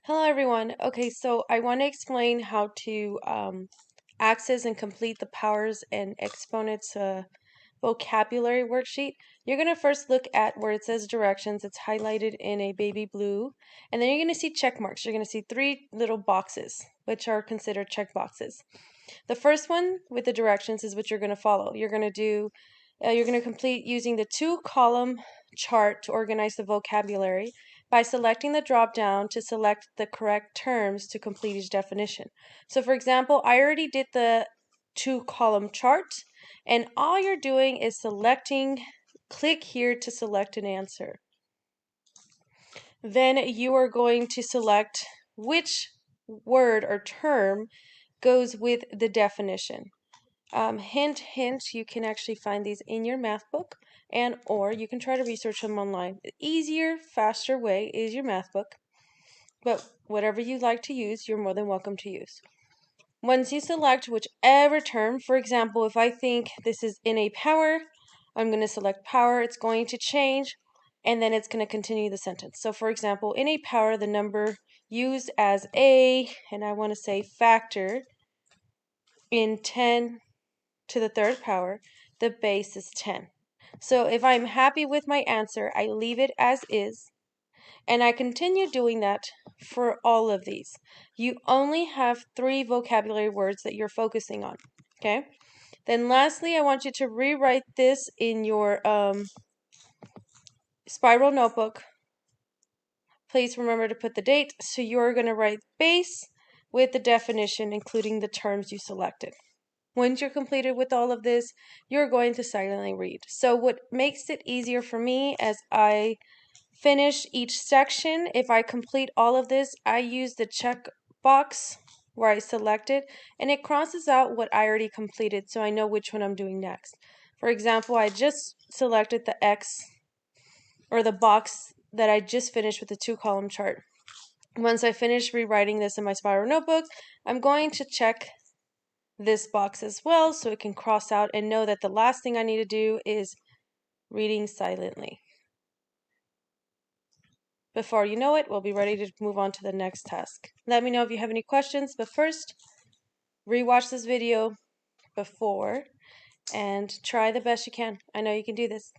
Hello everyone. Okay, so I want to explain how to access and complete the powers and exponents vocabulary worksheet. You're going to first look at where it says directions. It's highlighted in a baby blue. And then you're going to see check marks. You're going to see three little boxes, which are considered check boxes. The first one with the directions is what you're going to follow. You're going to complete using the two-column chart to organize the vocabulary by selecting the drop-down to select the correct terms to complete each definition. So for example, I already did the two-column chart, and all you're doing is click here to select an answer. Then you are going to select which word or term goes with the definition. Hint, hint, you can actually find these in your math book or you can try to research them online. The easier, faster way is your math book, but whatever you like to use, you're more than welcome to use. Once you select whichever term, for example, if I think this is in a power, I'm going to select power, it's going to change, and then it's going to continue the sentence. So for example, in a power, the number used as a, and I want to say factor, in 10 to the third power, the base is 10. So if I'm happy with my answer, I leave it as is, and I continue doing that for all of these. You only have 3 vocabulary words that you're focusing on, okay? Then lastly, I want you to rewrite this in your spiral notebook. Please remember to put the date, so you're going to write base with the definition, including the terms you selected. Once you're completed with all of this, you're going to silently read. So what makes it easier for me as I finish each section, if I complete all of this, I use the check box where I select it, and it crosses out what I already completed so I know which one I'm doing next. For example, I just selected the X or the box that I just finished with the two-column chart. Once I finish rewriting this in my spiral notebook, I'm going to check this box as well so it can cross out and know that the last thing I need to do is reading silently. Before you know it, we'll be ready to move on to the next task. Let me know if you have any questions, but first, rewatch this video before and try the best you can. I know you can do this.